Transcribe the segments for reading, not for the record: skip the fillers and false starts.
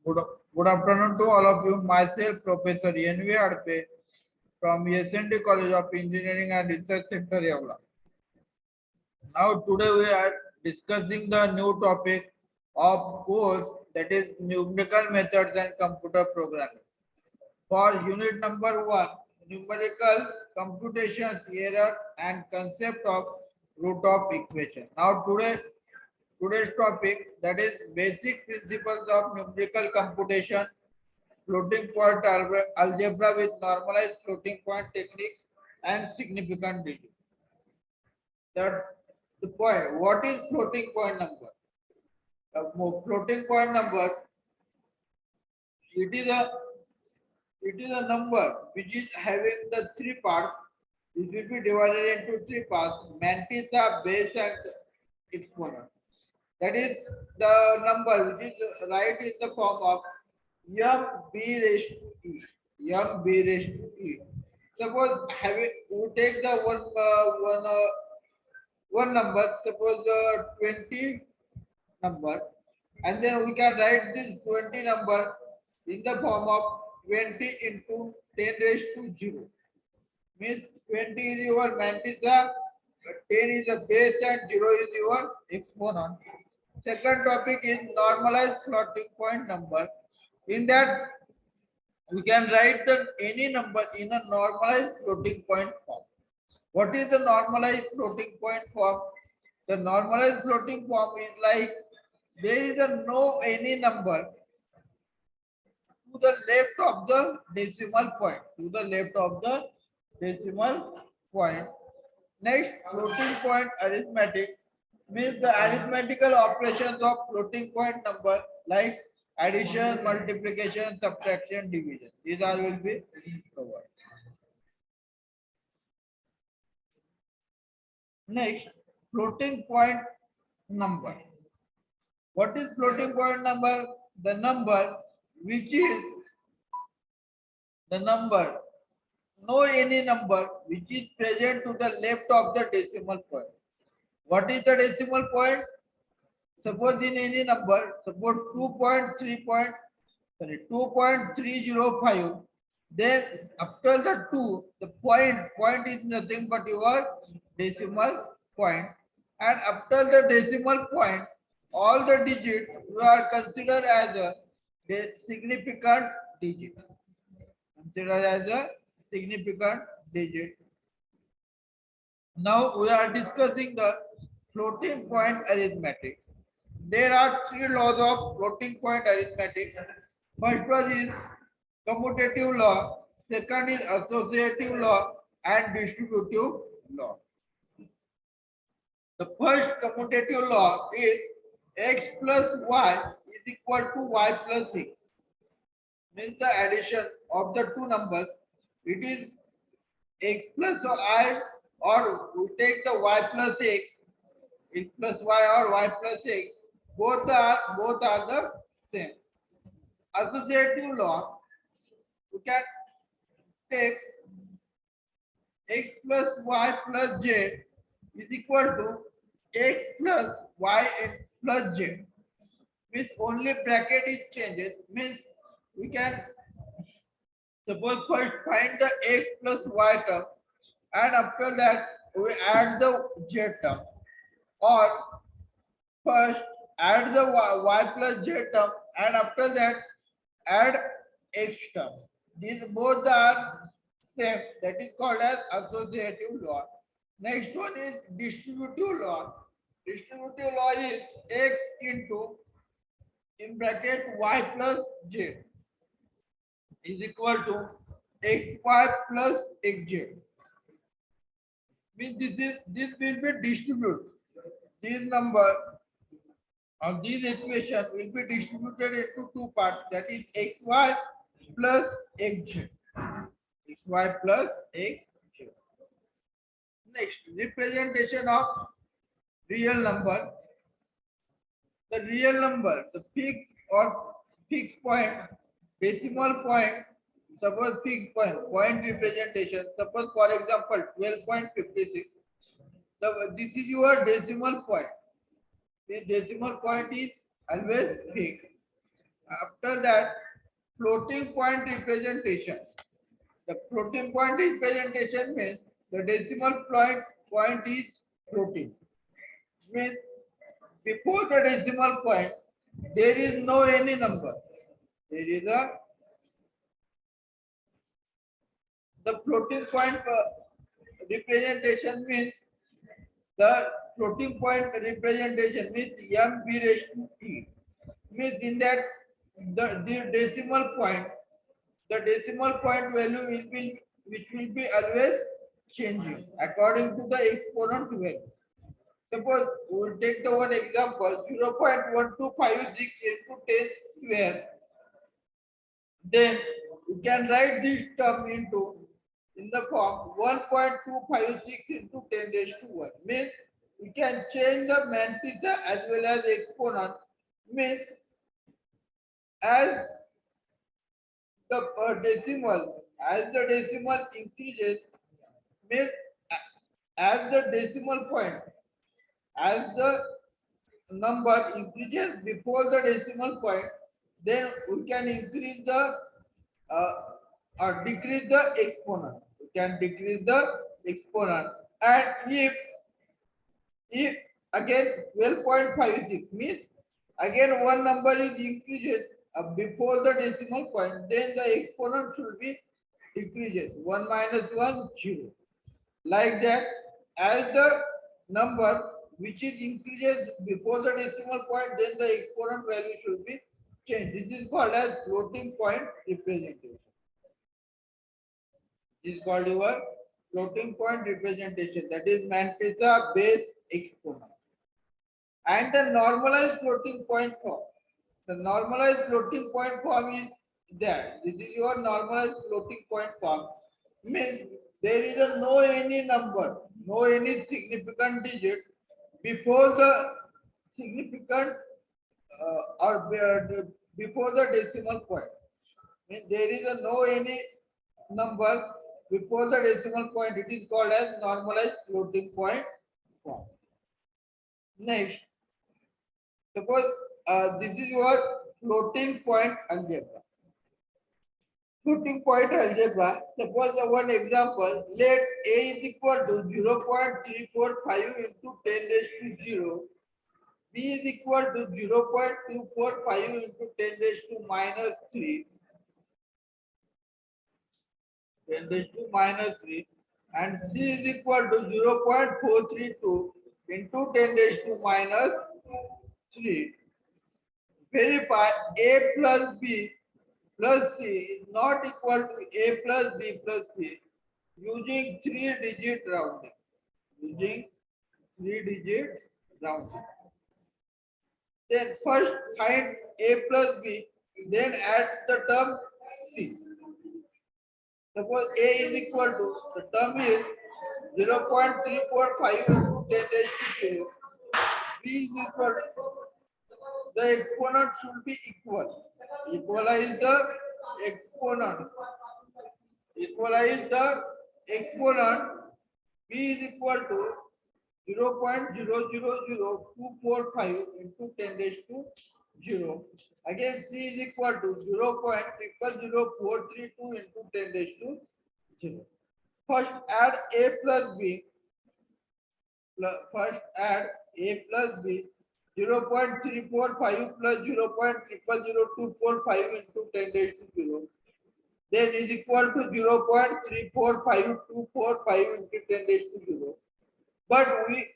Good, good afternoon to all of you. Myself, Professor N.V. Adpe from SND College of Engineering and Research Center, Yavla. Now, today we are discussing the new topic of course, that is numerical methods and computer programming. For unit number 1, numerical computations, error and concept of root of equation. Now, today's topic, that is basic principles of numerical computation, floating point algebra with normalized floating point techniques and significant digits. That the point, what is floating point number? Floating point number, it is a number which is having the three parts. This will be divided into three parts: mantissa, base, and exponent. That is the number which is right in the form of m b raised to e. M b raised to e. Suppose we take the one number, suppose 20 number, and then we can write this 20 number in the form of 20 into 10 raised to 0. Means 20 is your mantissa, 10 is the base, and 0 is your exponent. Second topic is normalized floating point number. In that, we can write any number in a normalized floating point form. What is the normalized floating point form? The normalized floating form is like there is no any number to the left of the decimal point. To the left of the decimal point. Next, floating point arithmetic means the arithmetical operations of floating point number like addition, multiplication, subtraction, division. These all will be covered. Next, floating point number. What is floating point number? The number which is any number which is present to the left of the decimal point. What is the decimal point? Suppose in any number, suppose 2.305, then after the 2, the point is nothing but your decimal point, and after the decimal point, all the digits you are considered as a significant digit. Considered as a significant digit. Now we are discussing the floating point arithmetic. There are three laws of floating point arithmetic. First one is commutative law, second is associative law, and distributive law. The first commutative law is x plus y is equal to y plus 6. Means the addition of the two numbers, it is x plus I, or we take the y plus x plus y or y plus x, both are the same. Associative law, we can take x plus y plus z is equal to x plus y plus z. Means only bracket is changes. Means we can suppose first find the x plus y term, and after that we add the z term, or first add the y plus z term, and after that add x term. These both are same. That is called as associative law. Next one is distributive law. Distributive law is x into in bracket y plus z is equal to xy plus xz. Means this will be distributed. This number of this equation will be distributed into two parts. That is xy plus xz. Xy plus xz. Next, representation of real number. The real number, the fixed point, decimal point, suppose fixed point representation. Suppose for example 12.56. This is your decimal point. The decimal point is always fixed. After that, floating point representation. The floating point representation means the decimal point is floating. Means before the decimal point, there is no any number. There is a the floating point representation means the floating point representation means m b raised to t. Means in that the decimal point value will be which will be always changing according to the exponent value. Suppose we will take the one example 0.1256 into 10 square. Then you can write this term in the form 1.256 into 10 raised to 1. Means you can change the matrix as well as exponent. Means as the decimal increases, means as the decimal point, as the number increases before the decimal point, then we can increase the uh, or decrease the exponent. We can decrease the exponent. And if again 12.56 means again one number is increases before the decimal point, then the exponent should be decreases 1 minus 1 0. Like that, as the number which is increases before the decimal point, then the exponent value should be changed. This is called as floating point representation. This is called your floating point representation. That is Mantresa base exponent. And the normalized floating point form. The normalized floating point form is that. This is your normalized floating point form. Means there is a no any number, no any significant digit before the significant before the decimal point. Means there is a no any number before the decimal point. It is called as normalized floating point form. Next, suppose this is your floating point algebra. Floating point algebra. Suppose one example. Let a is equal to 0.345 into 10 raised to 0. B is equal to 0.245 into 10 raised to minus 3. 10 raised to minus 3. And C is equal to 0.432 into 10 raised to minus 3. Verify A plus B plus C is not equal to A plus B plus C using 3-digit rounding. Using 3-digit rounding. Then first find A plus B, then add the term C. Suppose A is equal to, the term is 0.345 into 10 raised to 0. B is equal to, the exponent should be equal. Equalize the exponent. Equalize the exponent. B is equal to 0.000245 into 10 raised to 0. Again, C is equal to 0.000432 into 10 raised to 0. First add A plus B. First add A plus B. 0.345 plus 0.000245 into 10 raised to 0. Then is equal to 0.345245 into 10 raised to 0. But we,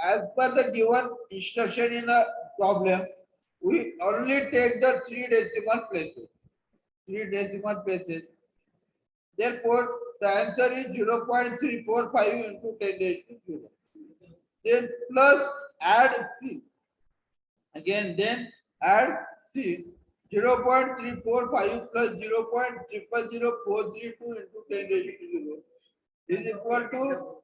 as per the given instruction in a problem, we only take the 3 decimal places. 3 decimal places. Therefore, the answer is 0.345 into 10 raised to 0. Then plus add C. Again, then add C. 0.345 plus 0.000432 into 10 raised to 0 is equal to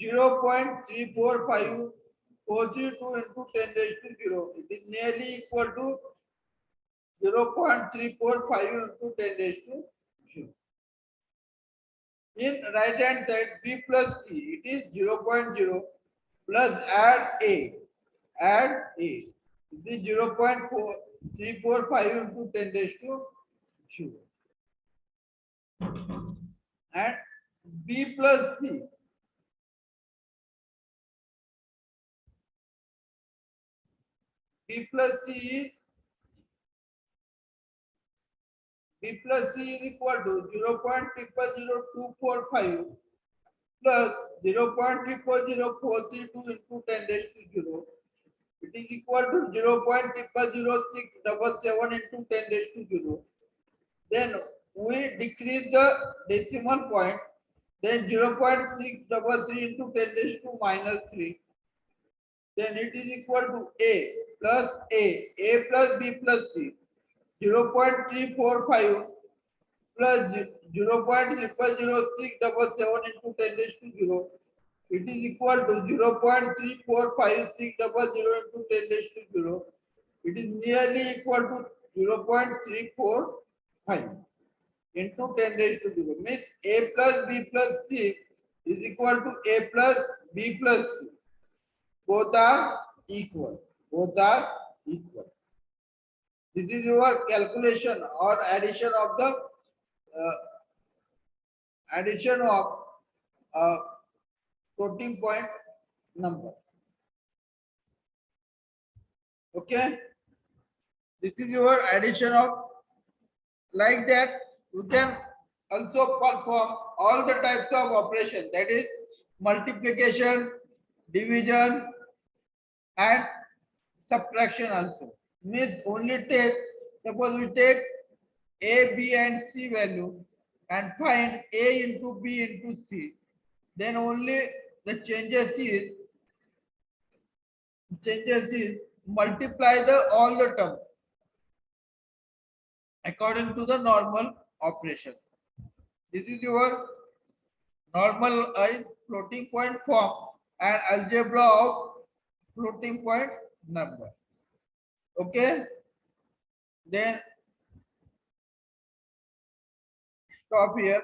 0.345432 into 10 raised to 0. It is nearly equal to 0.345 into 10 raised to 0. In right hand side, B plus C, it is 0.0 plus add A. Add A. It is 0.4. 345 into 10 raised to 0. And B plus C. B plus C is equal to 0.000245 plus 0.000432 into 10 raised to 0. It is equal to 0.000677 into 10 raised to 0. Then we decrease the decimal point. Then 0.633 into 10 raised to minus 3. Then it is equal to A plus B plus C. 0.345 plus 0.000677 into 10 raised to 0. It is equal to 0.34560 into 10 raised to 0. It is nearly equal to 0.345 into 10 raised to 0. Means A plus B plus C is equal to A plus B plus C. Both are equal. Both are equal. This is your calculation or addition of the floating point number. Okay. This is your addition of, like that. You can also perform all the types of operation, that is multiplication, division and subtraction also. Means only take, suppose we take A, B and C value and find A into B into C. Then only the changes is multiply the all the terms according to the normal operations. This is your normalized floating point form and algebra of floating point number. Okay. Then stop here.